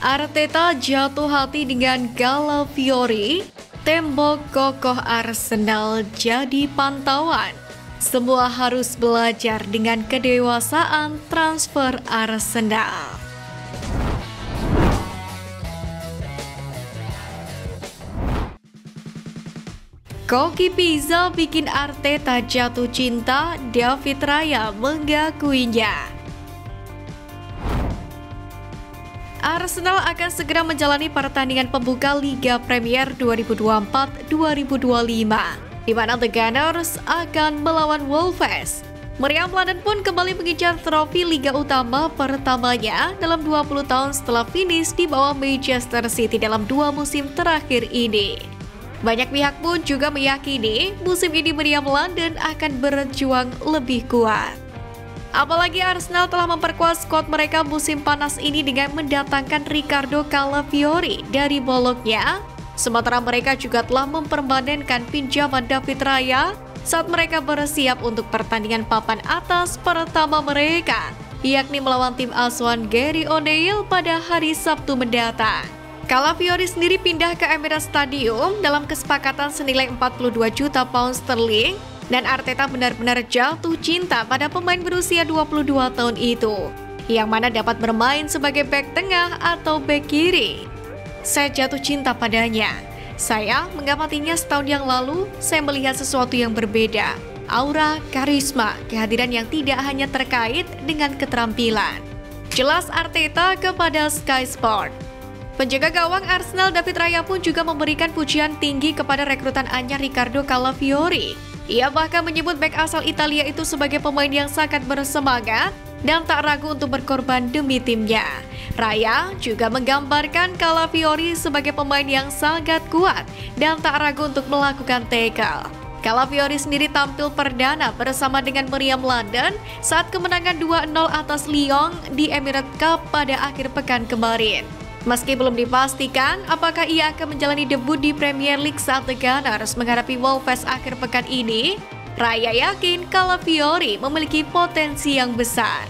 Arteta jatuh hati dengan Calafiori, tembok kokoh Arsenal jadi pantauan. Semua harus belajar dengan kedewasaan transfer Arsenal. Koki pizza bikin Arteta jatuh cinta, David Raya mengakuinya. Arsenal akan segera menjalani pertandingan pembuka Liga Premier 2024-2025, di mana The Gunners akan melawan Wolves. Meriam London pun kembali mengincar trofi Liga Utama pertamanya dalam 20 tahun setelah finish di bawah Manchester City dalam 2 musim terakhir ini. Banyak pihak pun juga meyakini musim ini Meriam London akan berjuang lebih kuat. Apalagi Arsenal telah memperkuat skuad mereka musim panas ini dengan mendatangkan Ricardo Calafiori dari Bologna. Sementara mereka juga telah mempermanenkan pinjaman David Raya saat mereka bersiap untuk pertandingan papan atas pertama mereka, yakni melawan tim asuhan Gary O'Neil pada hari Sabtu mendatang. Calafiori sendiri pindah ke Emirates Stadium dalam kesepakatan senilai 42 juta pound sterling. Dan Arteta benar-benar jatuh cinta pada pemain berusia 22 tahun itu, yang mana dapat bermain sebagai bek tengah atau bek kiri. Saya jatuh cinta padanya. Saya mengamatinya setahun yang lalu, saya melihat sesuatu yang berbeda. Aura, karisma, kehadiran yang tidak hanya terkait dengan keterampilan. Jelas Arteta kepada Sky Sport. Penjaga gawang Arsenal David Raya pun juga memberikan pujian tinggi kepada rekrutan anyar Ricardo Calafiori. Ia bahkan menyebut bek asal Italia itu sebagai pemain yang sangat bersemangat dan tak ragu untuk berkorban demi timnya. Raya juga menggambarkan Calafiori sebagai pemain yang sangat kuat dan tak ragu untuk melakukan tackle. Calafiori sendiri tampil perdana bersama dengan Meriam London saat kemenangan 2-0 atas Lyon di Emirates Cup pada akhir pekan kemarin. Meski belum dipastikan apakah ia akan menjalani debut di Premier League saat The Gunners menghadapi Wolves akhir pekan ini, Raya yakin Calafiori memiliki potensi yang besar.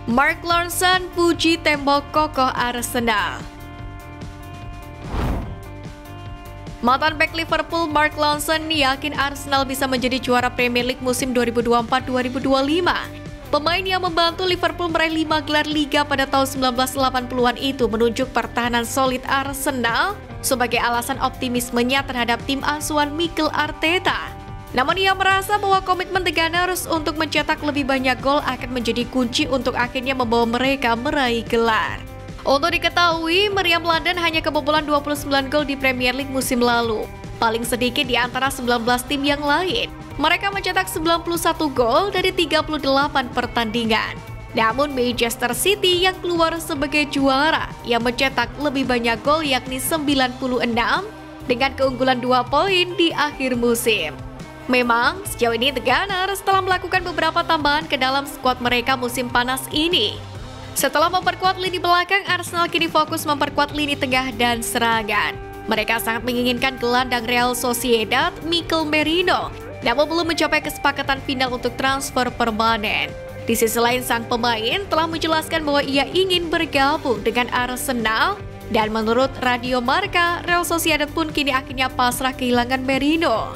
Mark Lawson puji tembok kokoh Arsenal. Mantan bek Liverpool Mark Lawson yakin Arsenal bisa menjadi juara Premier League musim 2024-2025. Pemain yang membantu Liverpool meraih 5 gelar Liga pada tahun 1980-an itu menunjuk pertahanan solid Arsenal sebagai alasan optimismenya terhadap tim asuhan Mikel Arteta. Namun ia merasa bahwa komitmen The Gunners untuk mencetak lebih banyak gol akan menjadi kunci untuk akhirnya membawa mereka meraih gelar. Untuk diketahui, Meriam London hanya kebobolan 29 gol di Premier League musim lalu, paling sedikit di antara 19 tim yang lain. Mereka mencetak 91 gol dari 38 pertandingan. Namun Manchester City yang keluar sebagai juara yang mencetak lebih banyak gol yakni 96 dengan keunggulan 2 poin di akhir musim. Memang sejauh ini The Gunners telah melakukan beberapa tambahan ke dalam skuad mereka musim panas ini. Setelah memperkuat lini belakang, Arsenal kini fokus memperkuat lini tengah dan serangan. Mereka sangat menginginkan gelandang Real Sociedad Mikel Merino, namun belum mencapai kesepakatan final untuk transfer permanen. Di sisi lain, sang pemain telah menjelaskan bahwa ia ingin bergabung dengan Arsenal dan menurut Radio Marca, Real Sociedad pun kini akhirnya pasrah kehilangan Merino.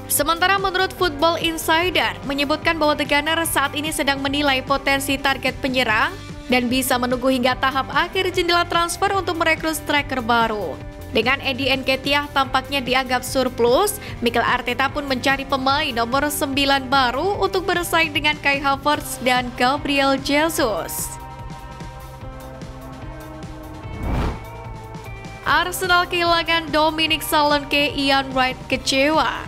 Sementara menurut Football Insider menyebutkan bahwa The Gunners saat ini sedang menilai potensi target penyerang dan bisa menunggu hingga tahap akhir jendela transfer untuk merekrut striker baru. Dengan Eddie Nketiah tampaknya dianggap surplus, Mikel Arteta pun mencari pemain nomor 9 baru untuk bersaing dengan Kai Havertz dan Gabriel Jesus. Arsenal kehilangan Dominic Solanke, Ian Wright kecewa.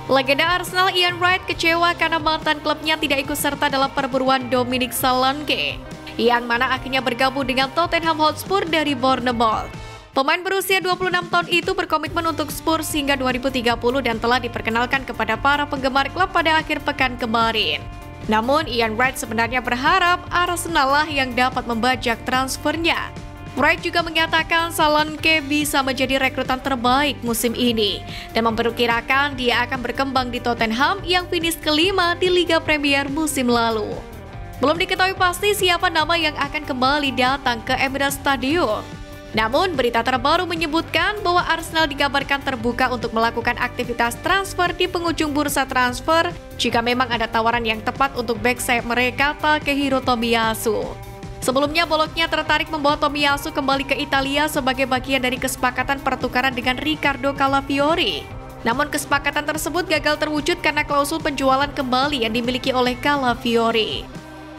Legenda Arsenal Ian Wright kecewa karena mantan klubnya tidak ikut serta dalam perburuan Dominic Solanke, yang mana akhirnya bergabung dengan Tottenham Hotspur dari Bournemouth. Pemain berusia 26 tahun itu berkomitmen untuk Spurs hingga 2030 dan telah diperkenalkan kepada para penggemar klub pada akhir pekan kemarin. Namun Ian Wright sebenarnya berharap Arsenal lah yang dapat membajak transfernya. Wright juga mengatakan Solanke bisa menjadi rekrutan terbaik musim ini dan memperkirakan dia akan berkembang di Tottenham yang finish kelima di Liga Premier musim lalu. Belum diketahui pasti siapa nama yang akan kembali datang ke Emirates Stadium. Namun, berita terbaru menyebutkan bahwa Arsenal dikabarkan terbuka untuk melakukan aktivitas transfer di penghujung bursa transfer jika memang ada tawaran yang tepat untuk back sayap mereka Takehiro Tomiyasu. Sebelumnya, Bologna tertarik membawa Tomiyasu kembali ke Italia sebagai bagian dari kesepakatan pertukaran dengan Riccardo Calafiori. Namun kesepakatan tersebut gagal terwujud karena klausul penjualan kembali yang dimiliki oleh Calafiori.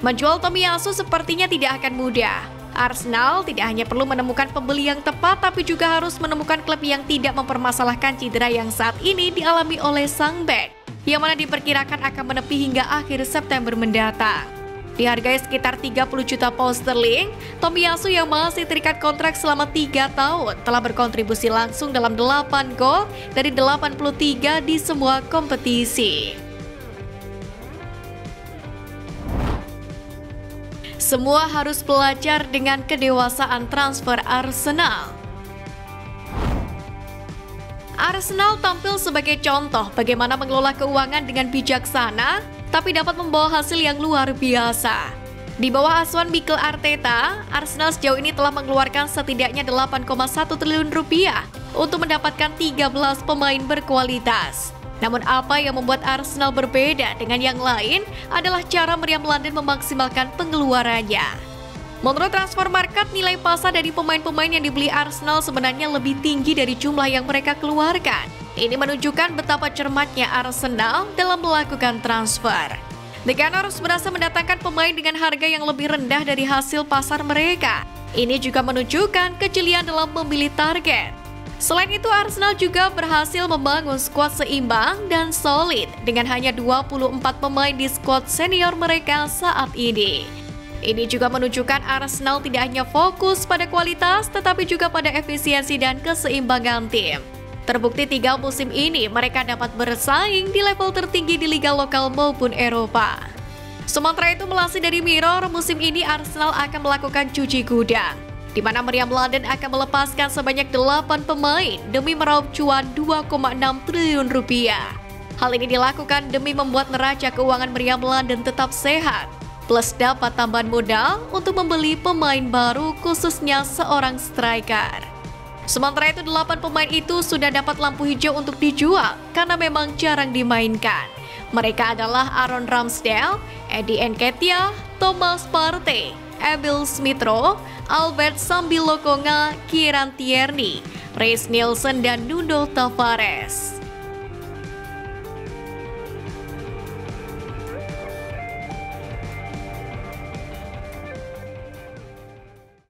Menjual Tomiyasu sepertinya tidak akan mudah. Arsenal tidak hanya perlu menemukan pembeli yang tepat, tapi juga harus menemukan klub yang tidak mempermasalahkan cedera yang saat ini dialami oleh sang bek, yang mana diperkirakan akan menepi hingga akhir September mendatang. Dihargai sekitar 30 juta pound sterling, Tomiyasu yang masih terikat kontrak selama 3 tahun telah berkontribusi langsung dalam 8 gol dari 83 di semua kompetisi. Semua harus belajar dengan kedewasaan transfer Arsenal. Arsenal tampil sebagai contoh bagaimana mengelola keuangan dengan bijaksana, tapi dapat membawa hasil yang luar biasa. Di bawah asuhan Mikel Arteta, Arsenal sejauh ini telah mengeluarkan setidaknya 8,1 triliun rupiah untuk mendapatkan 13 pemain berkualitas. Namun apa yang membuat Arsenal berbeda dengan yang lain adalah cara Meriam London memaksimalkan pengeluarannya. Menurut Transfer Market, nilai pasar dari pemain-pemain yang dibeli Arsenal sebenarnya lebih tinggi dari jumlah yang mereka keluarkan. Ini menunjukkan betapa cermatnya Arsenal dalam melakukan transfer. The Gunners berhasil mendatangkan pemain dengan harga yang lebih rendah dari hasil pasar mereka. Ini juga menunjukkan kejelian dalam memilih target. Selain itu, Arsenal juga berhasil membangun skuad seimbang dan solid dengan hanya 24 pemain di skuad senior mereka saat ini. Ini juga menunjukkan Arsenal tidak hanya fokus pada kualitas, tetapi juga pada efisiensi dan keseimbangan tim. Terbukti 3 musim ini mereka dapat bersaing di level tertinggi di liga lokal maupun Eropa. Sementara itu, melansir dari Mirror, musim ini Arsenal akan melakukan cuci gudang, di mana Meriam London akan melepaskan sebanyak 8 pemain demi meraup cuan 2,6 triliun rupiah. Hal ini dilakukan demi membuat neraca keuangan Meriam London tetap sehat, plus dapat tambahan modal untuk membeli pemain baru, khususnya seorang striker. Sementara itu, 8 pemain itu sudah dapat lampu hijau untuk dijual karena memang jarang dimainkan. Mereka adalah Aaron Ramsdale, Eddie Nketiah, Thomas Partey, Emil Smith-Rowe, Albert Sambi Lokonga, Kieran Tierney, Reiss Nelson, dan Nuno Tavares.